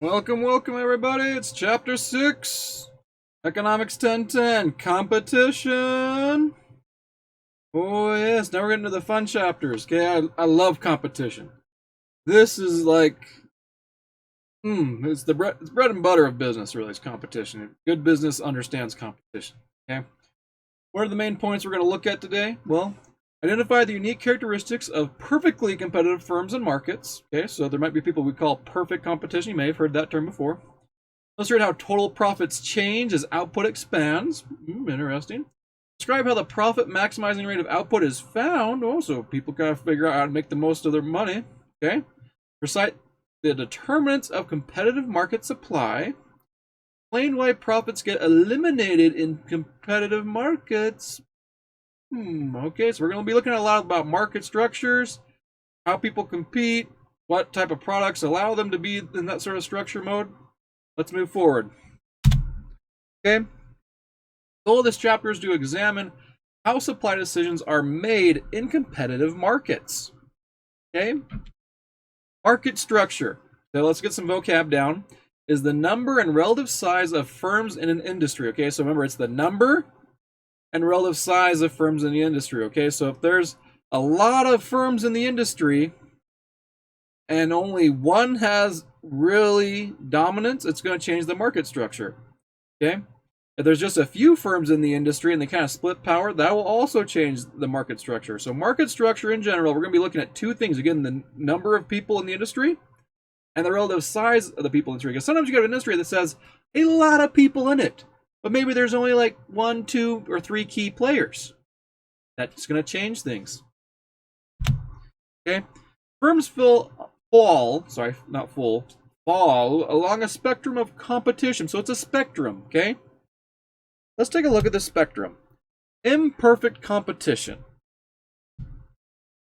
Welcome everybody. It's chapter 6. Economics 1010. Competition. Oh yes, now we're getting to the fun chapters. Okay, I love competition. This is like it's it's bread and butter of business, really, is competition. Good business understands competition. Okay. What are the main points we're going to look at today? Well, identify the unique characteristics of perfectly competitive firms and markets. Okay, so there might be people we call perfect competition. You may have heard that term before. Illustrate how total profits change as output expands. Interesting. Describe how the profit maximizing rate of output is found. So people gotta figure out how to make the most of their money. Okay. Recite the determinants of competitive market supply. Explain why profits get eliminated in competitive markets. Okay, so we're going to be looking at a lot about market structures, how people compete, what type of products allow them to be in that sort of structure mode. Let's move forward. Okay. The goal of this chapter is to examine how supply decisions are made in competitive markets. Okay. Market structure. So let's get some vocab down. Is the number and relative size of firms in an industry. Okay, so remember it's the number and relative size of firms in the industry. Okay, so if there's a lot of firms in the industry and only one has really dominance, it's going to change the market structure. Okay, if there's just a few firms in the industry and they kind of split power, that will also change the market structure. So market structure in general, we're going to be looking at two things. Again, the number of people in the industry and the relative size of the people in the industry. Because sometimes you get an industry that says a lot of people in it, but maybe there's only like 1, 2, or 3 key players. That's going to change things. Okay, firms fall along a spectrum of competition. So it's a spectrum. Okay, let's take a look at the spectrum. Imperfect competition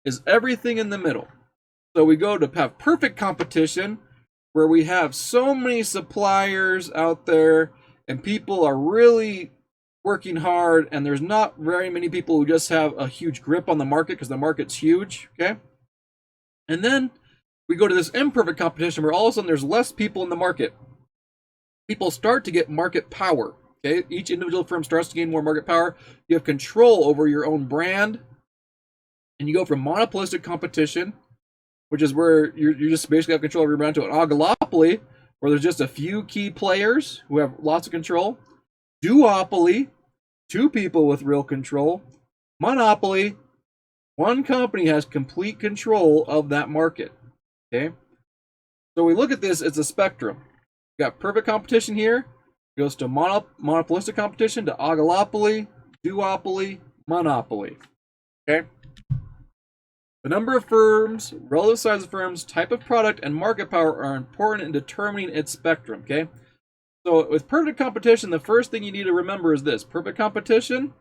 is everything in the middle. So we go to have perfect competition, where we have so many suppliers out there and people are really working hard, and there's not very many people who just have a huge grip on the market because the market's huge. Okay, and then we go to this imperfect competition where all of a sudden there's less people in the market. People start to get market power. Okay, each individual firm starts to gain more market power. You have control over your own brand, and you go from monopolistic competition, which is where you just basically have control over your brand, to an oligopoly, where there's just a few key players who have lots of control. Duopoly, 2 people with real control. Monopoly, 1 company has complete control of that market. Okay, so we look at this as a spectrum. You got perfect competition here. It goes to monopolistic competition, to oligopoly, duopoly, monopoly. Okay. The number of firms, relative size of firms, type of product, and market power are important in determining its spectrum. Okay, so with perfect competition, the first thing you need to remember is this: perfect competition,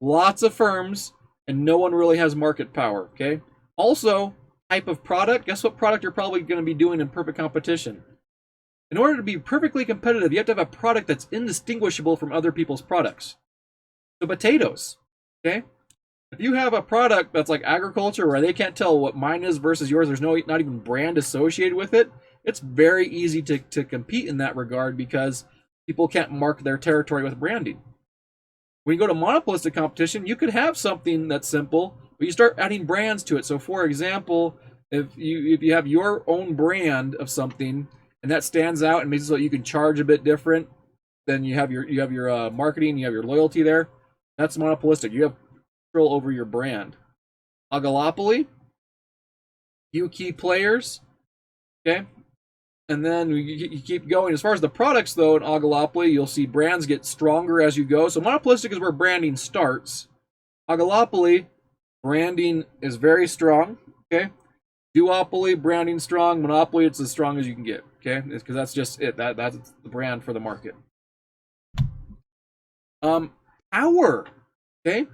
lots of firms, and no one really has market power. Okay, also type of product. Guess what product you're probably going to be doing in perfect competition? In order to be perfectly competitive, you have to have a product that's indistinguishable from other people's products. So potatoes. Okay. If you have a product that's like agriculture where they can't tell what mine is versus yours, there's not even brand associated with it, it's very easy to compete in that regard because people can't mark their territory with branding. When you go to monopolistic competition, you could have something that's simple, but you start adding brands to it. So for example, if you have your own brand of something and that stands out and makes it so you can charge a bit different, then you have your marketing, you have your loyalty there. That's monopolistic. You have control over your brand. Oligopoly, few key players. Okay, and then you keep going. As far as the products, though, in oligopoly, you'll see brands get stronger as you go. So monopolistic is where branding starts. Oligopoly, branding is very strong. Okay, duopoly, branding strong. Monopoly, it's as strong as you can get. Okay, because that's just it. That's the brand for the market. Power. Okay.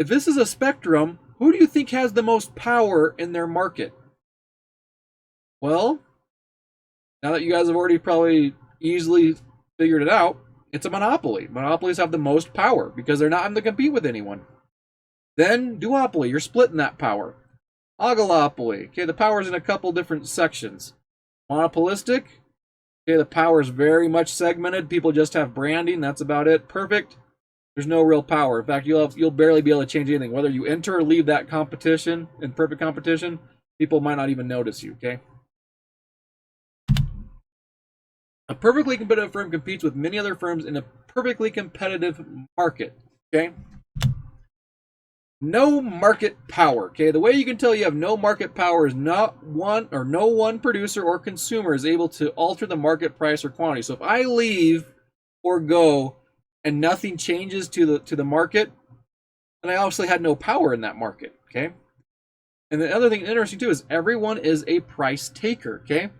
If this is a spectrum, who do you think has the most power in their market? Well, now that you guys have already probably easily figured it out, it's a monopoly. Monopolies have the most power because they're not having to compete with anyone. Then duopoly, you're splitting that power. Oligopoly, okay, the power's in a couple different sections. Monopolistic, Okay, the power is very much segmented. People just have branding. That's about it. Perfect. There's no real power. In fact, you'll barely be able to change anything. Whether you enter or leave that competition in perfect competition, people might not even notice you. Okay. A perfectly competitive firm competes with many other firms in a perfectly competitive market. Okay. No market power. Okay, the way you can tell you have no market power is no one producer or consumer is able to alter the market price or quantity. So if I leave or go and nothing changes to the market, then I obviously had no power in that market. Okay, and the other thing interesting too is everyone is a price taker. Okay,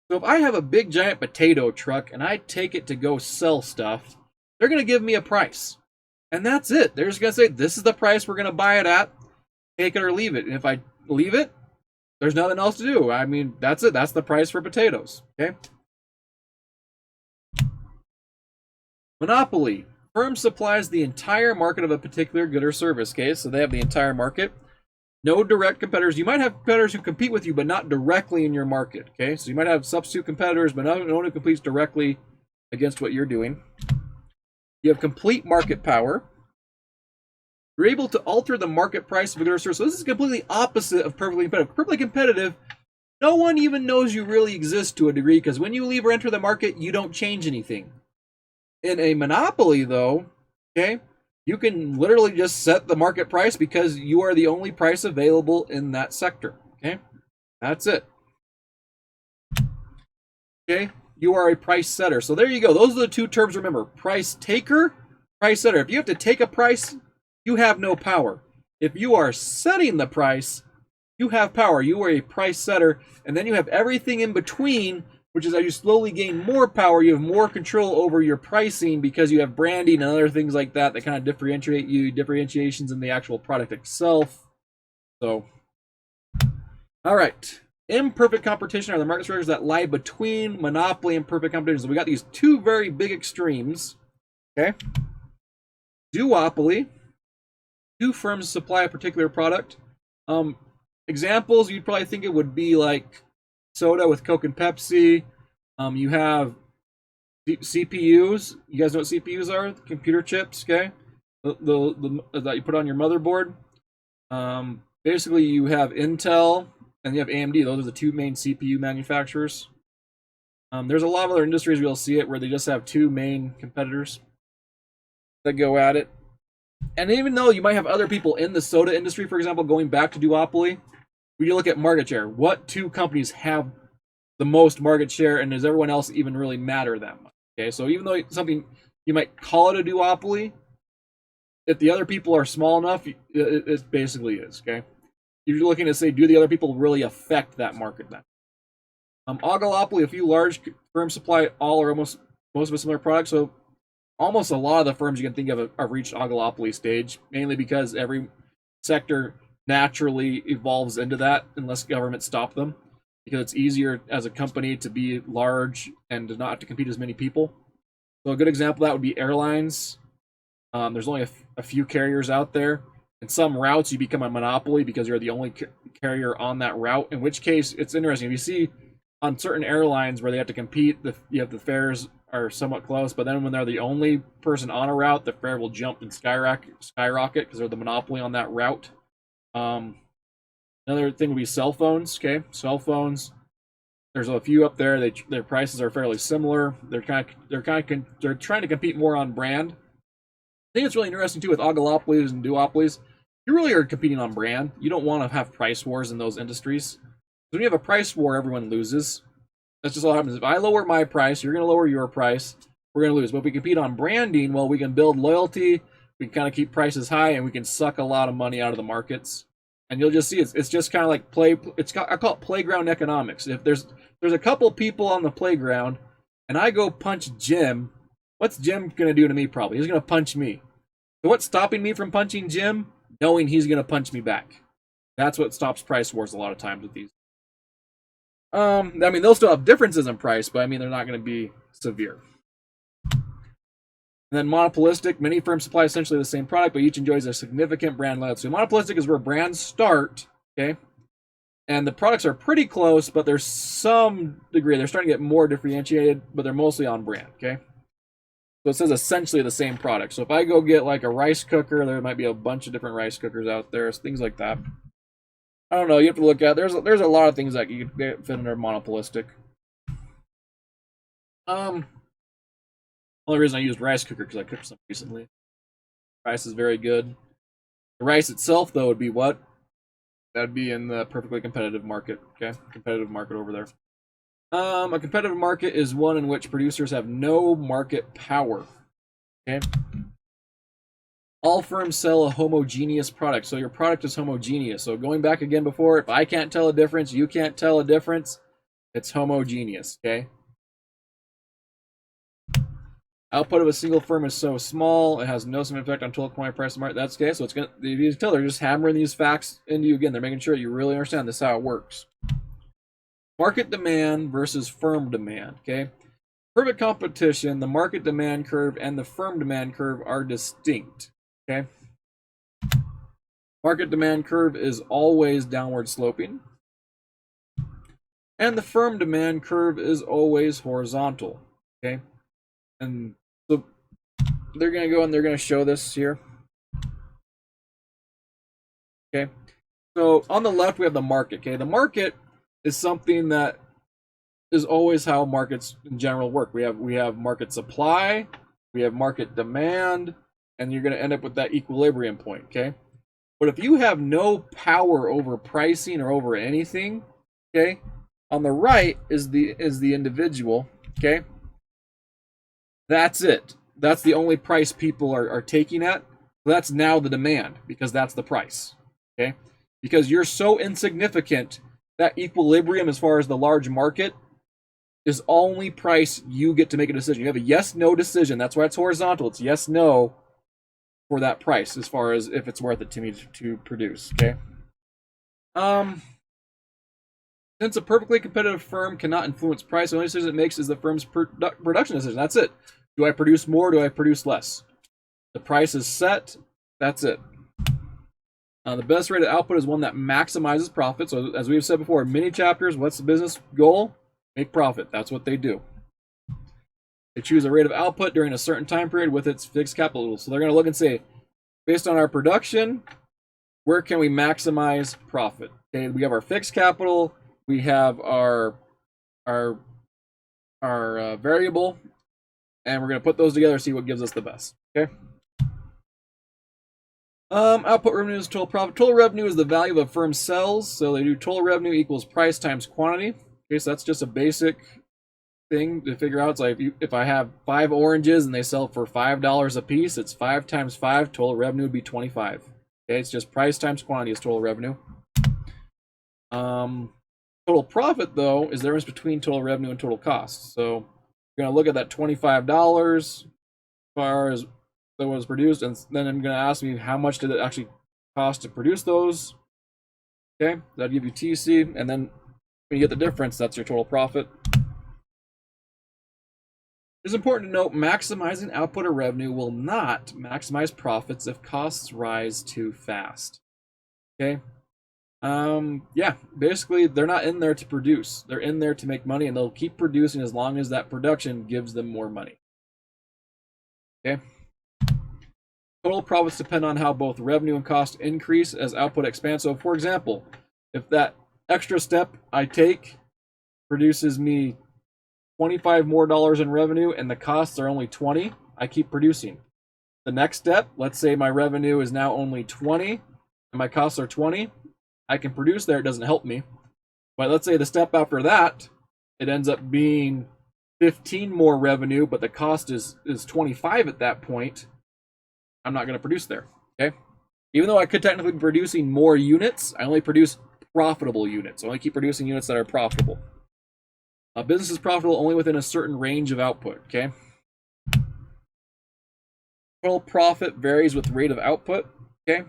so if I have a big giant potato truck and I take it to go sell stuff, they're going to give me a price. And that's it. They're just going to say, this is the price we're going to buy it at. Take it or leave it. And if I leave it, there's nothing else to do. I mean, that's it. That's the price for potatoes. Okay. Monopoly. Firm supplies the entire market of a particular good or service. Okay. So they have the entire market. No direct competitors. You might have competitors who compete with you, but not directly in your market. Okay. So you might have substitute competitors, but no one who competes directly against what you're doing. You have complete market power. You're able to alter the market price of a good or service. So this is completely opposite of perfectly competitive. Perfectly competitive, no one even knows you really exist to a degree because when you leave or enter the market, you don't change anything. In a monopoly, though, okay, you can literally just set the market price because you are the only price available in that sector. Okay, that's it. Okay, you are a price setter. So there you go. Those are the two terms. Remember, price taker, price setter. If you have to take a price, you have no power. If you are setting the price, you have power. You are a price setter. And then you have everything in between, which is as you slowly gain more power, you have more control over your pricing because you have branding and other things like that that kind of differentiate you, differentiations in the actual product itself. So, all right. Imperfect competition are the market structures that lie between monopoly and perfect competition. So we got these two very big extremes. Okay. Duopoly. Two firms supply a particular product. Examples you'd probably think it would be like soda with Coke and Pepsi. You have CPUs. You guys know what CPUs are? Computer chips. Okay. The that you put on your motherboard. Basically, you have Intel and you have AMD. Those are the two main CPU manufacturers. There's a lot of other industries we'll see it where they just have two main competitors that go at it. And even though you might have other people in the soda industry, for example, going back to duopoly, when you look at market share, what two companies have the most market share, and does everyone else even really matter that much? Okay, so even though something you might call it a duopoly, if the other people are small enough, it basically is. Okay, you're looking to say, do the other people really affect that market then? Oligopoly, a few large firms supply all or most of a similar product, so almost a lot of the firms you can think of have reached oligopoly stage, mainly because every sector naturally evolves into that unless government stop them, because it's easier as a company to be large and to not have to compete as many people. So a good example of that would be airlines. There's only a few carriers out there. In some routes, you become a monopoly because you're the only carrier on that route, in which case it's interesting. If you see on certain airlines where they have to compete, the fares are somewhat close, but then when they're the only person on a route, the fare will jump and skyrocket because they're the monopoly on that route. Another thing would be cell phones. Okay, cell phones. There's a few up there. Their prices are fairly similar. They're trying to compete more on brand. I think it's really interesting too with oligopolies and duopolies. You really are competing on brand. You don't want to have price wars in those industries. When you have a price war, everyone loses. That's just what happens. If I lower my price, you're going to lower your price. We're going to lose. But if we compete on branding, well, we can build loyalty. We can kind of keep prices high, and we can suck a lot of money out of the markets. And you'll just see it's just kind of like I call it playground economics. If there's a couple people on the playground, and I go punch Jim, what's Jim going to do to me? Probably he's going to punch me. So what's stopping me from punching Jim? Knowing he's going to punch me back. That's what stops price wars a lot of times with these. I mean, they'll still have differences in price, but I mean, they're not going to be severe. And then monopolistic, many firms supply essentially the same product, but each enjoys a significant brand loyalty. So monopolistic is where brands start, okay? And the products are pretty close, but there's some degree. They're starting to get more differentiated, but they're mostly on brand, okay? So it says essentially the same product. So if I go get like a rice cooker, there might be a bunch of different rice cookers out there, things like that. I don't know. You have to look at. There's a lot of things that you can fit under monopolistic. Only reason I used rice cooker because I cooked some recently. Rice is very good. The rice itself, though, would be what? That'd be in the perfectly competitive market. Okay, competitive market over there. A competitive market is one in which producers have no market power. Okay. All firms sell a homogeneous product, so your product is homogeneous. So going back again before, if I can't tell a difference, you can't tell a difference, it's homogeneous, okay? Output of a single firm is so small, it has no significant effect on total commodity price of market. That's okay, so it's gonna, you can tell they're just hammering these facts into you again. They're making sure you really understand this is how it works. Market demand versus firm demand, okay? Perfect competition, the market demand curve and the firm demand curve are distinct, okay? Market demand curve is always downward sloping. And the firm demand curve is always horizontal, okay? And so they're going to go and they're going to show this here. Okay. So on the left, we have the market, okay? The market is something that is always how markets in general work. We have market supply, we have market demand, and you're going to end up with that equilibrium point, okay? But if you have no power over pricing or over anything, okay? On the right is the individual, okay? That's it. That's the only price people are taking at. That's now the demand because that's the price, okay? Because you're so insignificant, that equilibrium as far as the large market is only price you get to make a decision. You have a yes-no decision. That's why it's horizontal. It's yes-no for that price as far as if it's worth it to me to produce, okay? Since a perfectly competitive firm cannot influence price, the only decision it makes is the firm's production decision. That's it. Do I produce more? Do I produce less? The price is set. That's it. The best rate of output is one that maximizes profit. So as we've said before, in many chapters, what's the business goal? Make profit. That's what they do. They choose a rate of output during a certain time period with its fixed capital. So they're going to look and say, based on our production, where can we maximize profit? Okay, we have our fixed capital. We have our variable, and we're going to put those together and see what gives us the best. Okay. Output revenue is total profit. Total revenue is the value of a firm's sales. So they do total revenue equals price times quantity. Okay, so that's just a basic thing to figure out. It's like if I have 5 oranges and they sell for $5 a piece, it's 5 times 5. Total revenue would be 25. Okay, it's just price times quantity is total revenue. Total profit, though, is the difference between total revenue and total cost. So we're going to look at that $25 as far as that was produced, and then I'm going to ask me how much did it actually cost to produce those. Okay, that'll give you TC, and then when you get the difference, that's your total profit. It's important to note maximizing output or revenue will not maximize profits if costs rise too fast. Okay. Yeah, basically they're not in there to produce. They're in there to make money, and they'll keep producing as long as that production gives them more money. Okay. Total profits depend on how both revenue and cost increase as output expands. So, for example, if that extra step I take produces me $25 more in revenue and the costs are only 20, I keep producing. The next step, let's say my revenue is now only 20 and my costs are 20, I can produce there, it doesn't help me. But let's say the step after that, it ends up being 15 more revenue, but the cost is 25 at that point. I'm not going to produce there, okay? Even though I could technically be producing more units, I only produce profitable units. I only keep producing units that are profitable. A business is profitable only within a certain range of output, okay? Total profit varies with rate of output, okay?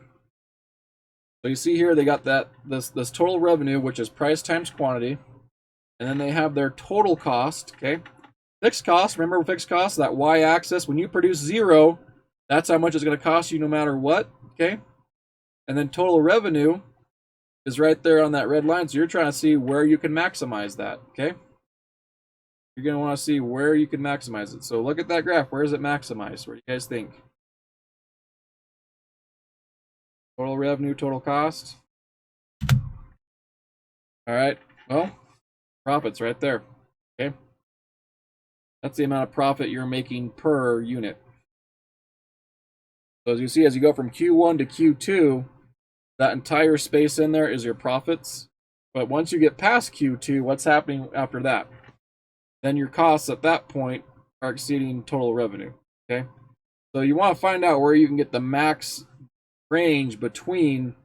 So you see here they got this total revenue, which is price times quantity, and then they have their total cost, okay? Fixed cost, remember fixed cost, that y-axis, when you produce 0, that's how much it's going to cost you no matter what, okay? And then total revenue is right there on that red line. So you're trying to see where you can maximize that, okay? You're going to want to see where you can maximize it. So look at that graph. Where is it maximized? What do you guys think? Total revenue, total cost. All right. Well, profits right there. Okay. That's the amount of profit you're making per unit. So as you see, as you go from Q1 to Q2, that entire space in there is your profits. But once you get past Q2, what's happening after that? Then your costs at that point are exceeding total revenue. Okay. So you want to find out where you can get the max range between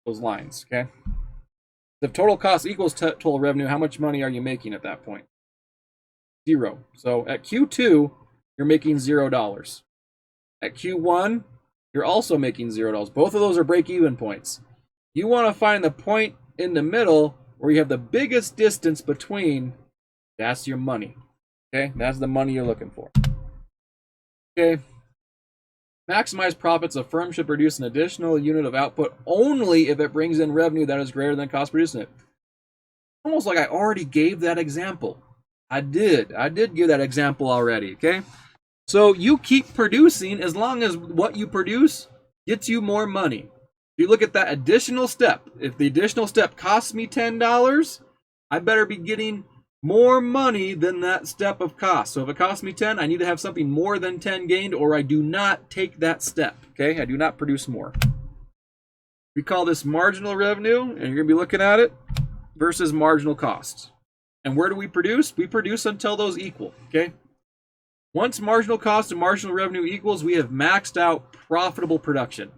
those lines. Okay. If total cost equals total revenue, how much money are you making at that point? 0. So at Q2, you're making $0. At Q1, you're also making $0. Both of those are break-even points. You want to find the point in the middle where you have the biggest distance between. That's your money. Okay, that's the money you're looking for. Okay. Maximize profits. A firm should produce an additional unit of output only if it brings in revenue that is greater than cost producing it. Almost like I already gave that example. I did give that example already, okay? So you keep producing as long as what you produce gets you more money. If you look at that additional step, if the additional step costs me $10, I better be getting more money than that step of cost. So if it costs me 10, I need to have something more than 10 gained, or I do not take that step, okay? I do not produce more. We call this marginal revenue, and you're going to be looking at it versus marginal cost. And where do we produce? We produce until those equal, okay? Once marginal cost and marginal revenue equals, we have maxed out profitable production.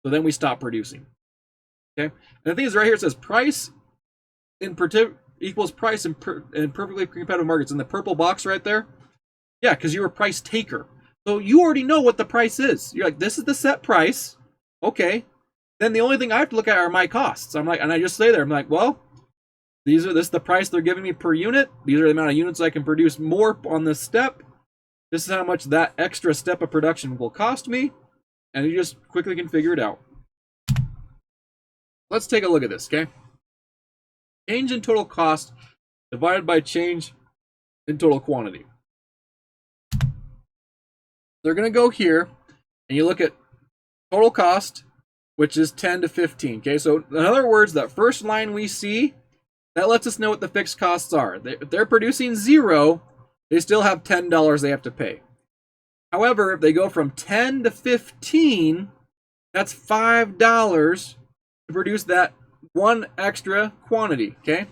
So then we stop producing, okay? And the thing is, right here it says price equals price in perfectly competitive markets. In the purple box right there, yeah, because you're a price taker. So you already know what the price is. You're like, this is the set price, okay? Then the only thing I have to look at are my costs. I'm like, and I just stay there. I'm like, well, this is the price they're giving me per unit. These are the amount of units I can produce more on this step. This is how much that extra step of production will cost me. And you just quickly can figure it out. Let's take a look at this, okay? Change in total cost divided by change in total quantity. They're going to go here, and you look at total cost, which is 10 to 15, okay? So in other words, that first line we see, that lets us know what the fixed costs are. If they're producing 0, they still have $10 they have to pay. However, if they go from 10 to 15, that's $5 to produce that one extra quantity, okay?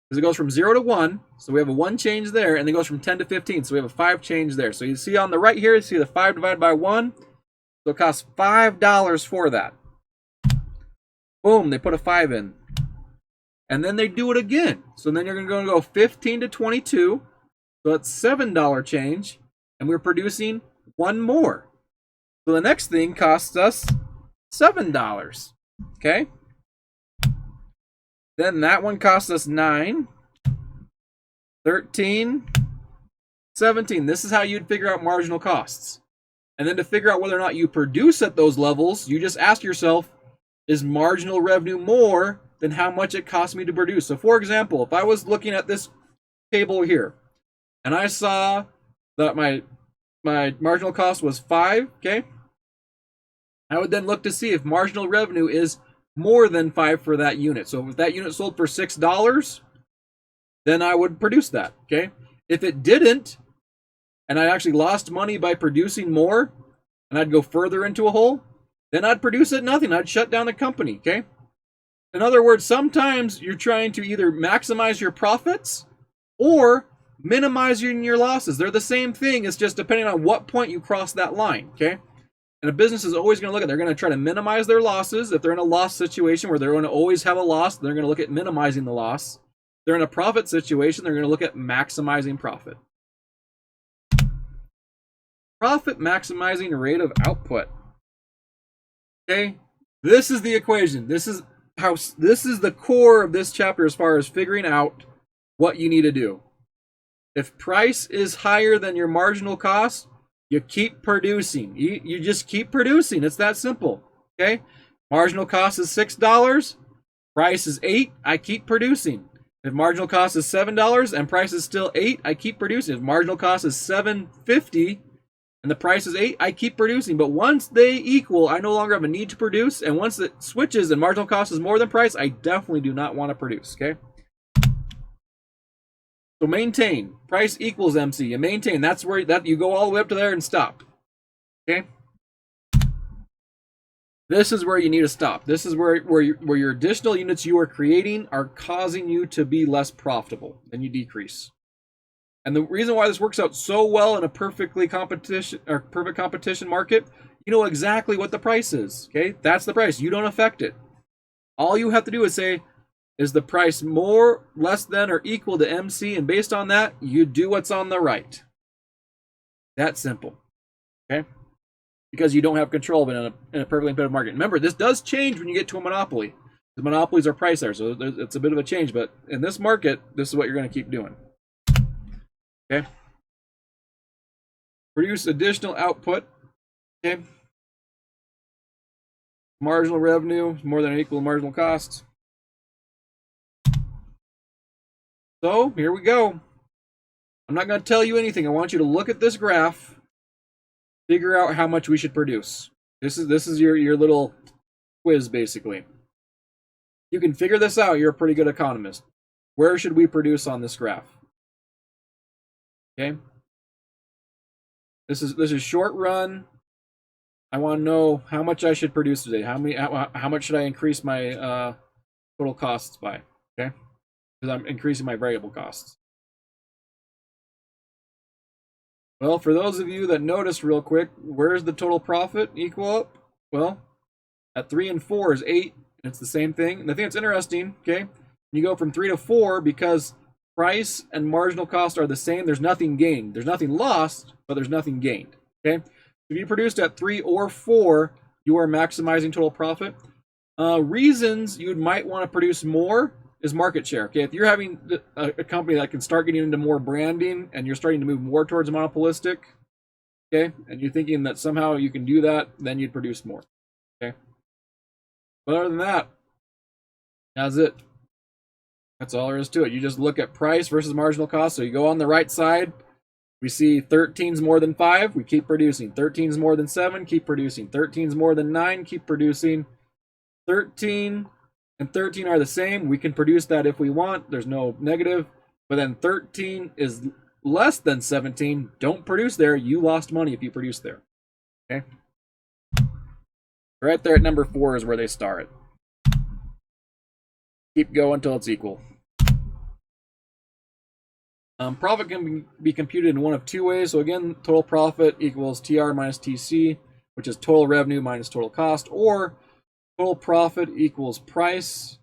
Because it goes from 0 to 1, so we have a 1 change there, and it goes from 10 to 15, so we have a 5 change there. So you see on the right here, you see the 5 divided by 1, so it costs $5 for that. Boom, they put a 5 in. And then they do it again. So then you're going to go 15 to 22. So it's $7 change. And we're producing 1 more. So the next thing costs us $7. Okay? Then that one costs us 9, 13, 17. This is how you'd figure out marginal costs. And then to figure out whether or not you produce at those levels, you just ask yourself, is marginal revenue more than how much it costs me to produce? So for example, if I was looking at this table here and I saw that my marginal cost was 5, okay? I would then look to see if marginal revenue is more than 5 for that unit. So if that unit sold for $6, then I would produce that, okay? If it didn't, and I actually lost money by producing more, and I'd go further into a hole, then I'd produce at nothing. I'd shut down the company, okay? In other words, sometimes you're trying to either maximize your profits or minimizing your losses. They're the same thing. It's just depending on what point you cross that line, okay? And a business is always going to look at, they're going to try to minimize their losses. If they're in a loss situation where they're going to always have a loss, they're going to look at minimizing the loss. If they're in a profit situation, they're going to look at maximizing profit. Profit maximizing rate of output. Okay, this is the equation. This is the core of this chapter as far as figuring out what you need to do. If price is higher than your marginal cost, you keep producing. You just keep producing. It's that simple. Okay, marginal cost is $6. Price is $8, I keep producing. If marginal cost is $7 and price is still $8, I keep producing. If marginal cost is $7.50 and the price is $8, I keep producing. But once they equal, I no longer have a need to produce. And once it switches and marginal cost is more than price, I definitely do not want to produce. Okay. So maintain. Price equals MC. You maintain. That's where you go all the way up to there and stop. Okay. This is where you need to stop. This is where your additional units you are creating are causing you to be less profitable, and you decrease. And the reason why this works out so well in a perfect competition market, you know exactly what the price is. Okay, that's the price. You don't affect it. All you have to do is say, is the price more, less than, or equal to MC? And based on that, you do what's on the right. That simple. Okay. Because you don't have control of it in a perfectly competitive market. Remember, this does change when you get to a monopoly. The monopolies are priced there, so it's a bit of a change. But in this market, this is what you're going to keep doing. Okay. Produce additional output. Okay. Marginal revenue more than or equal to marginal cost. So here we go. I'm not going to tell you anything. I want you to look at this graph. Figure out how much we should produce. This is your little quiz, basically. You can figure this out. You're a pretty good economist. Where should we produce on this graph? Okay. This is short run. I want to know how much I should produce today. How much should I increase my total costs by? Okay, because I'm increasing my variable costs. Well, for those of you that noticed real quick, where's the total profit equal up? Well, at 3 and 4 is 8, and it's the same thing. And I think it's interesting, okay? You go from 3 to 4 because price and marginal cost are the same. There's nothing gained. There's nothing lost, but there's nothing gained, okay? If you produced at 3 or 4, you are maximizing total profit. Reasons you might want to produce more is market share. Okay, if you're having a company that can start getting into more branding and you're starting to move more towards monopolistic, okay, and you're thinking that somehow you can do that, then you'd produce more. Okay, but other than that, that's it. That's all there is to it. You just look at price versus marginal cost. So you go on the right side, we see 13's more than 5, we keep producing. 13's more than 7, keep producing. 13's more than 9, keep producing. 13 and 13 are the same. We can produce that if we want. There's no negative. But then 13 is less than 17. Don't produce there. You lost money if you produce there. Okay? Right there at number 4 is where they start. Keep going until it's equal. Profit can be computed in one of two ways. So again, total profit equals TR minus TC, which is total revenue minus total cost, or total profit equals price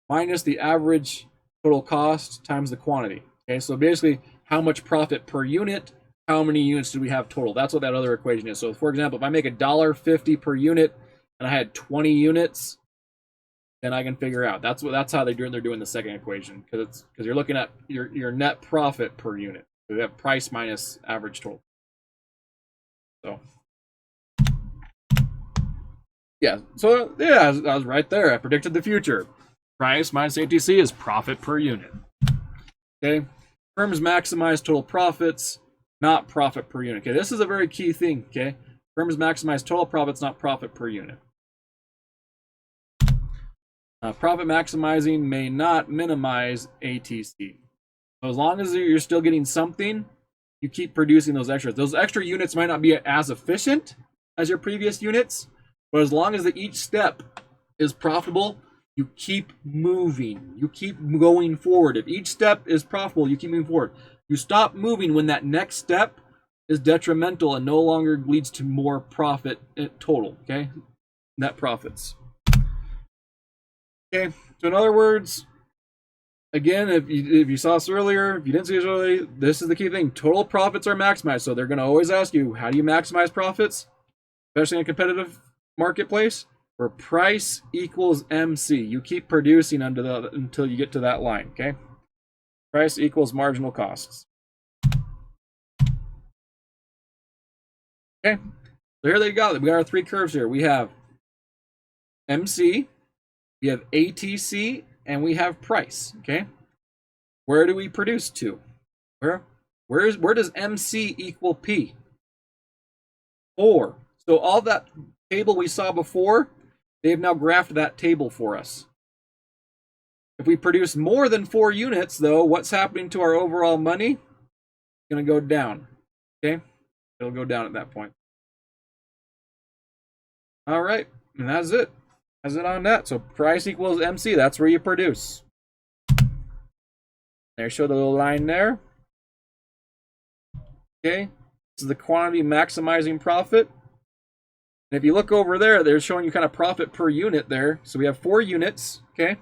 minus the average total cost times the quantity. Okay, so basically, how much profit per unit, how many units do we have total? That's what that other equation is. So for example, if I make $1.50 per unit and I had 20 units, then I can figure out. That's how they're doing the second equation, because you're looking at your net profit per unit. So we have price minus average total. So yeah, I was right there. I predicted the future. Price minus ATC is profit per unit. Okay, firms maximize total profits, not profit per unit. Okay, this is a very key thing. Okay, firms maximize total profits, not profit per unit. Profit maximizing may not minimize ATC. So as long as you're still getting something, you keep producing those extras. Those extra units might not be as efficient as your previous units, but as long as each step is profitable, you keep moving. You keep going forward. If each step is profitable, you keep moving forward. You stop moving when that next step is detrimental and no longer leads to more profit total, okay? Net profits. Okay, so in other words, again, if you saw this earlier, if you didn't see this earlier, this is the key thing. Total profits are maximized. So they're going to always ask you, how do you maximize profits? Especially in a competitive marketplace where price equals MC. You keep producing until you get to that line, okay? Price equals marginal costs. Okay, so here they go. We got our three curves here. We have MC, We have ATC and we have price. Okay. Where do we produce to? Where does MC equal P? 4. So all that table we saw before, they've now graphed that table for us. If we produce more than 4 units, though, what's happening to our overall money? It's going to go down. Okay? It'll go down at that point. All right. And that's it. That's it on that. So price equals MC. That's where you produce. There, show the little line there. Okay. This is the quantity maximizing profit. And if you look over there, they're showing you kind of profit per unit there. So we have 4 units. Okay.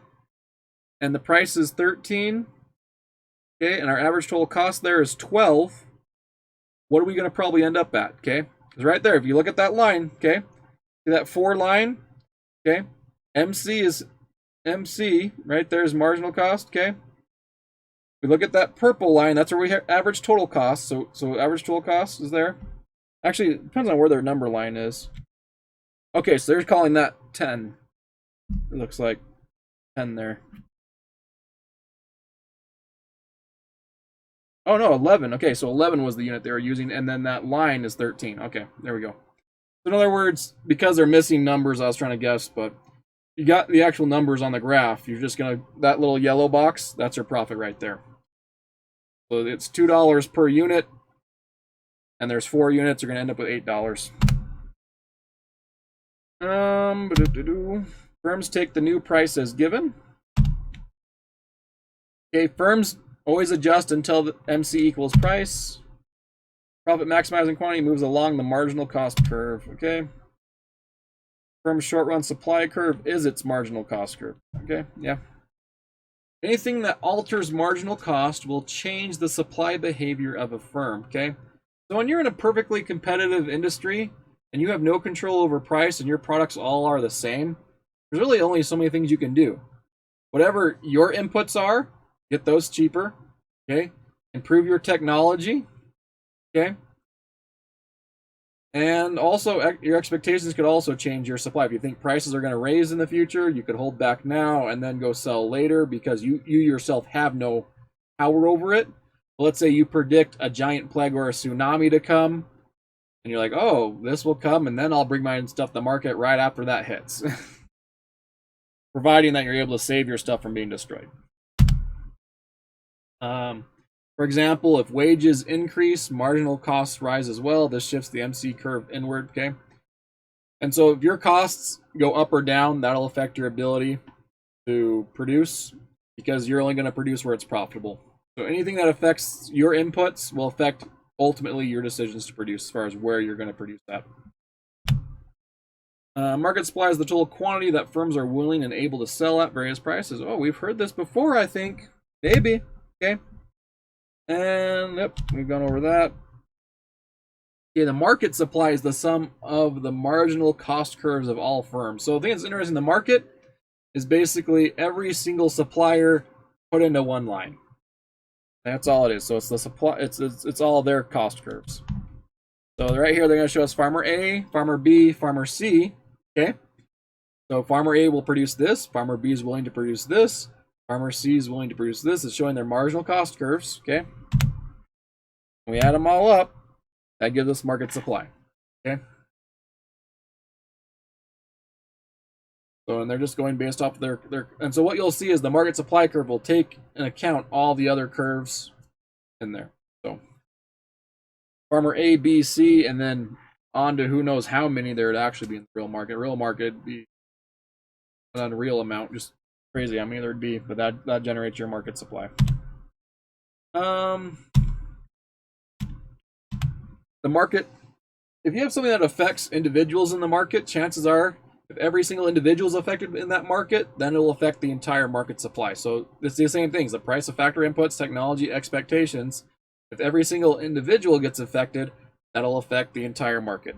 And the price is 13. Okay. And our average total cost there is 12. What are we going to probably end up at? Okay. Because right there, if you look at that line, okay, see that 4 line? Okay. MC is MC. Right there is marginal cost. Okay. We look at that purple line, that's where we have average total cost. So average total cost is there. Actually, it depends on where their number line is. Okay, so they're calling that 10. It looks like 10 there. Oh no, 11. Okay, so 11 was the unit they were using, and then that line is 13. Okay, there we go. So in other words, because they're missing numbers, I was trying to guess, but you got the actual numbers on the graph. You're just gonna, that little yellow box, that's your profit right there. So it's $2 per unit, and there's 4 units. You're gonna end up with $8. Firms take the new price as given. Okay, firms always adjust until the MC equals price. Profit maximizing quantity moves along the marginal cost curve. Okay. Firm's short run supply curve is its marginal cost curve. Okay, yeah. Anything that alters marginal cost will change the supply behavior of a firm. Okay. So when you're in a perfectly competitive industry and you have no control over price and your products all are the same, there's really only so many things you can do. Whatever your inputs are, get those cheaper. Okay. Improve your technology. Okay. And also, your expectations could also change your supply. If you think prices are going to raise in the future, you could hold back now and then go sell later because you yourself have no power over it. Let's say you predict a giant plague or a tsunami to come, and you're like, oh, this will come, and then I'll bring my stuff to the market right after that hits. Providing that you're able to save your stuff from being destroyed. For example, if wages increase, marginal costs rise as well. This shifts the MC curve inward, okay? And so if your costs go up or down, that'll affect your ability to produce because you're only going to produce where it's profitable. So anything that affects your inputs will affect ultimately your decisions to produce as far as where you're going to produce that. Market supply is the total quantity that firms are willing and able to sell at various prices. Oh, we've heard this before, I think. Maybe. Okay. And yep, we've gone over that. Okay, the market supply is the sum of the marginal cost curves of all firms. So the thing that's interesting, the market is basically every single supplier put into one line. That's all it is. So it's the supply. It's all their cost curves. So right here, they're going to show us farmer A, farmer B, farmer C. Okay. So farmer A will produce this. Farmer B is willing to produce this. Farmer C is willing to produce this. It's showing their marginal cost curves. Okay. When we add them all up, that gives us market supply. Okay. So, and they're just going based off their, and so what you'll see is the market supply curve will take into account all the other curves in there. So farmer A, B, C, and then on to who knows how many there would actually be in the real market. Real market would be an unreal amount, just crazy how many there'd be, but that generates your market supply. The market, if you have something that affects individuals in the market, chances are if every single individual is affected in that market, then it will affect the entire market supply. So it's the same things, the price of factor inputs, technology, expectations. If every single individual gets affected, that'll affect the entire market.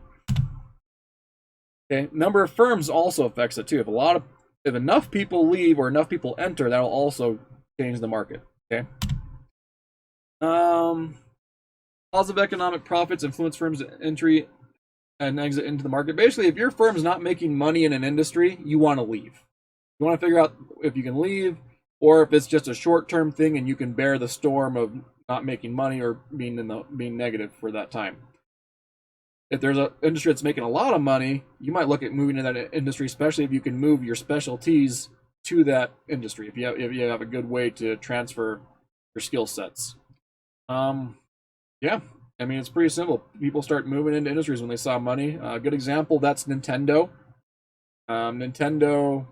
Okay, number of firms also affects it too. If enough people leave or enough people enter, that'll also change the market. Okay. Positive economic profits influence firms' entry and exit into the market. Basically, if your firm's not making money in an industry, you want to leave. You want to figure out if you can leave or if it's just a short-term thing and you can bear the storm of not making money or being negative for that time. If there's an industry that's making a lot of money, you might look at moving to that industry, especially if you can move your specialties to that industry. If you have a good way to transfer your skill sets. Yeah, I mean it's pretty simple. People start moving into industries when they saw money. A good example that's Nintendo. Nintendo,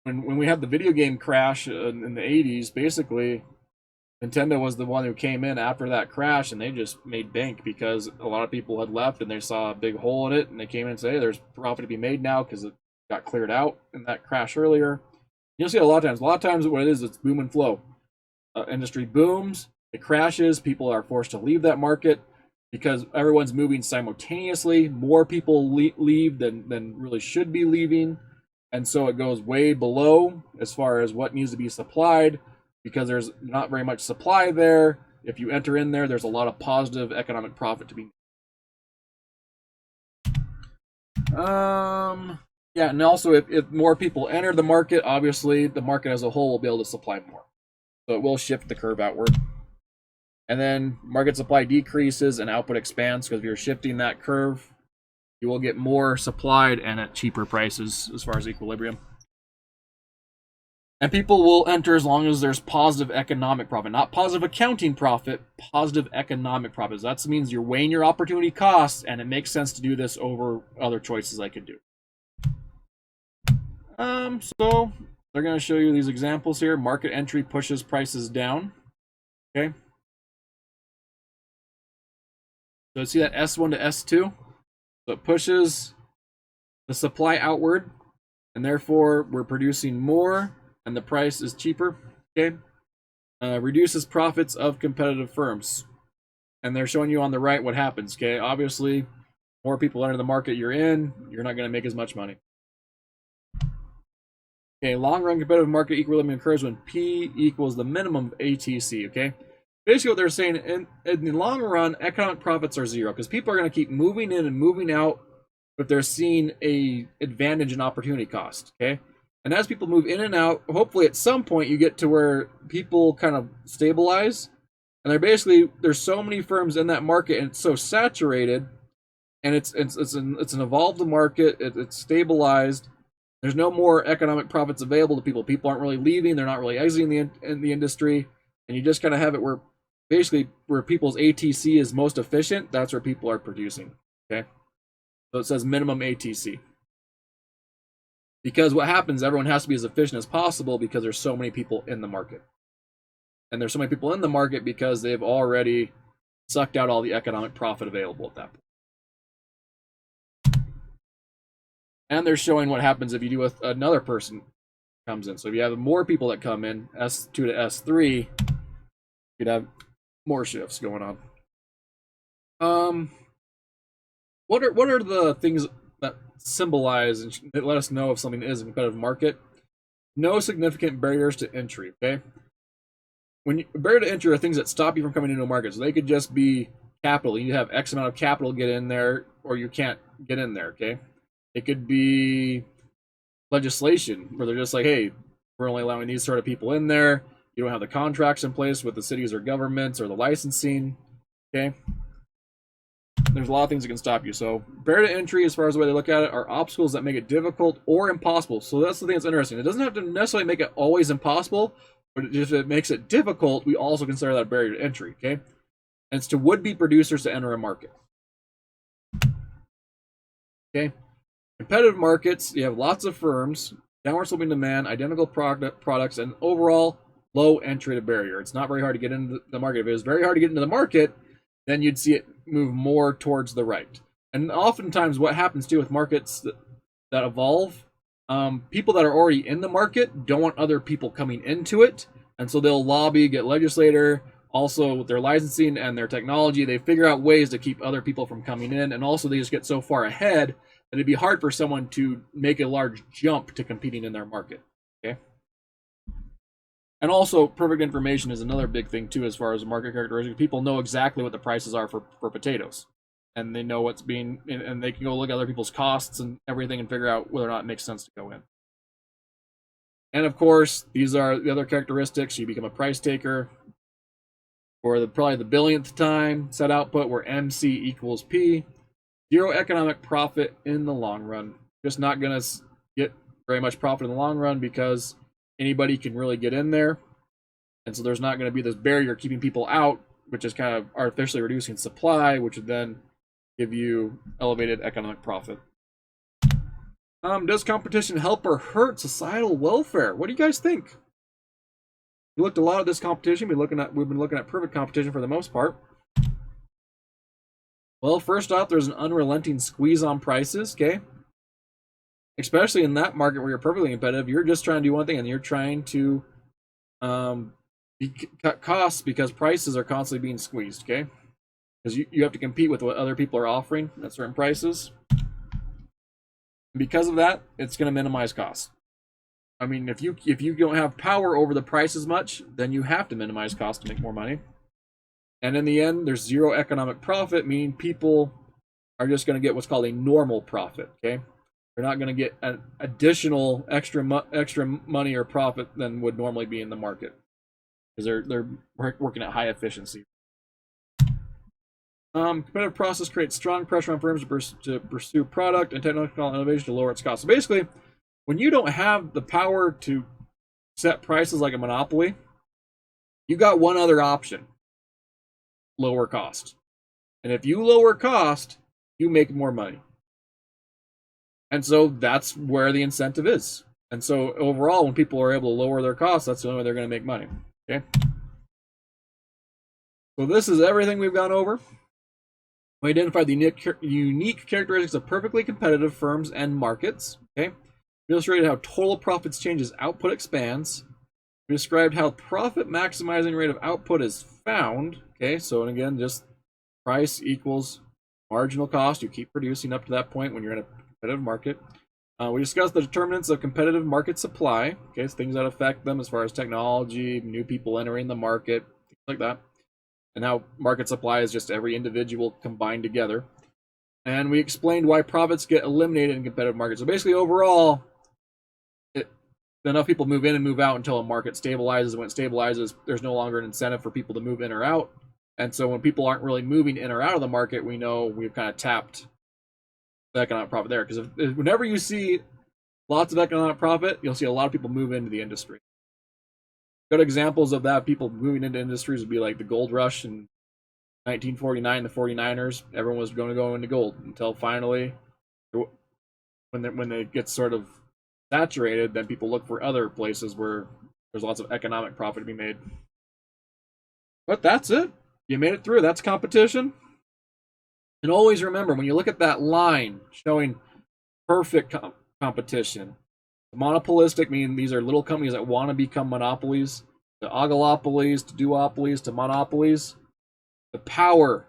when we had the video game crash in the '80s, basically Nintendo was the one who came in after that crash, and they just made bank because a lot of people had left and they saw a big hole in it, and they came in and said, hey, there's profit to be made now because it got cleared out in that crash earlier. You'll see it a lot of times. A lot of times what it is, it's boom and flow. Industry booms, it crashes, people are forced to leave that market because everyone's moving simultaneously. More people leave than really should be leaving, and so it goes way below as far as what needs to be supplied because there's not very much supply there. If you enter in there, there's a lot of positive economic profit to be made. Yeah, and also if more people enter the market, obviously the market as a whole will be able to supply more. So it will shift the curve outward. And then market supply decreases and output expands because if you're shifting that curve, you will get more supplied and at cheaper prices as far as equilibrium. And people will enter as long as there's positive economic profit. Not positive accounting profit, positive economic profit. That means you're weighing your opportunity costs, and it makes sense to do this over other choices I could do. So they're going to show you these examples here. Market entry pushes prices down. Okay. So see that S1 to S2? So it pushes the supply outward, and therefore we're producing more, and the price is cheaper. Okay. Reduces profits of competitive firms. And they're showing you on the right what happens. Okay. Obviously, more people enter the market you're in, you're not going to make as much money. Okay, long-run competitive market equilibrium occurs when P equals the minimum of ATC, okay? Basically what they're saying, in the long run, economic profits are zero because people are going to keep moving in and moving out if they're seeing a advantage in opportunity cost, okay? And as people move in and out, hopefully at some point you get to where people kind of stabilize. And there's so many firms in that market and it's so saturated and it's an evolved market, it's stabilized. There's no more economic profits available to people. People aren't really leaving. They're not really exiting the industry. And you just kind of have it where basically where people's ATC is most efficient, that's where people are producing. Okay. So it says minimum ATC. Because what happens, everyone has to be as efficient as possible because there's so many people in the market. And there's so many people in the market because they've already sucked out all the economic profit available at that point. And they're showing what happens if you do with another person comes in. So if you have more people that come in, S2 to S3, you'd have more shifts going on. What are the things that symbolize and let us know if something is a competitive market? No significant barriers to entry, okay? Barrier to entry are things that stop you from coming into a market. So they could just be capital. You have X amount of capital get in there, or you can't get in there, okay? It could be legislation where they're just like, hey, we're only allowing these sort of people in there. You don't have the contracts in place with the cities or governments or the licensing. Okay. There's a lot of things that can stop you. So barrier to entry, as far as the way they look at it, are obstacles that make it difficult or impossible. So that's the thing that's interesting. It doesn't have to necessarily make it always impossible, but if it makes it difficult, we also consider that a barrier to entry. Okay. And it's to would-be producers to enter a market. Okay. Competitive markets, you have lots of firms, downward sloping demand, identical products, and overall low entry to barrier. It's not very hard to get into the market. If it was very hard to get into the market, then you'd see it move more towards the right. And oftentimes what happens too with markets that evolve, people that are already in the market don't want other people coming into it. And so they'll lobby, get legislator, also with their licensing and their technology, they figure out ways to keep other people from coming in. And also they just get so far ahead that it'd be hard for someone to make a large jump to competing in their market. Okay. And also, perfect information is another big thing too, as far as market characteristics. People know exactly what the prices are for potatoes, and they know what's being, and they can go look at other people's costs and everything and figure out whether or not it makes sense to go in. And of course, these are the other characteristics. You become a price taker for probably the billionth time. Set output where MC equals P. Zero economic profit in the long run. Just not going to get very much profit in the long run because anybody can really get in there. And so there's not going to be this barrier keeping people out, which is kind of artificially reducing supply, which would then give you elevated economic profit. Does competition help or hurt societal welfare? What do you guys think? We looked a lot at this competition. We've been looking at perfect competition for the most part. Well, first off, there's an unrelenting squeeze on prices, okay? Especially in that market where you're perfectly competitive, you're just trying to do one thing, and you're trying to cut costs because prices are constantly being squeezed, okay? Because you have to compete with what other people are offering at certain prices. And because of that, it's going to minimize costs. I mean, if you don't have power over the price as much, then you have to minimize costs to make more money. And in the end, there's zero economic profit, meaning people are just going to get what's called a normal profit, okay? They're not going to get an additional extra money or profit than would normally be in the market because they're working at high efficiency. Competitive process creates strong pressure on firms to pursue product and technological innovation to lower its cost. So basically, when you don't have the power to set prices like a monopoly, you got one other option: lower cost. And if you lower cost, you make more money. And so that's where the incentive is. And so overall, when people are able to lower their costs, that's the only way they're going to make money. Okay. So this is everything we've gone over. We identified the unique characteristics of perfectly competitive firms and markets. Okay. We illustrated how total profits change as output expands. We described how profit maximizing rate of output is found. Okay. So, and again, just price equals marginal cost. You keep producing up to that point when you're in a competitive market. We discussed the determinants of competitive market supply. Okay, so things that affect them as far as technology, new people entering the market, things like that. And how market supply is just every individual combined together. And we explained why profits get eliminated in competitive markets. So basically, overall, enough people move in and move out until a market stabilizes. When it stabilizes, there's no longer an incentive for people to move in or out. And so when people aren't really moving in or out of the market, we know we've kind of tapped the economic profit there. Because whenever you see lots of economic profit, you'll see a lot of people move into the industry. Good examples of that, people moving into industries, would be like the gold rush in 1949, the 49ers. Everyone was going to go into gold until finally, when they get sort of saturated, then people look for other places where there's lots of economic profit to be made. But that's it. You made it through. That's competition. And always remember, when you look at that line showing perfect competition, monopolistic, meaning these are little companies that want to become monopolies, to oligopolies, to duopolies, to monopolies. The power,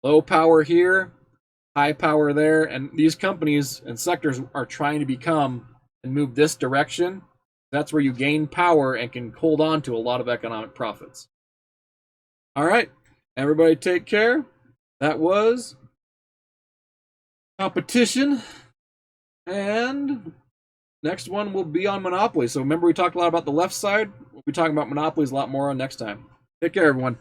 low power here, high power there, and these companies and sectors are trying to become and move this direction. That's where you gain power and can hold on to a lot of economic profits. All right, everybody take care. That was competition. And next one will be on monopoly. So remember, we talked a lot about the left side. We'll be talking about monopolies a lot more on next time. Take care, everyone.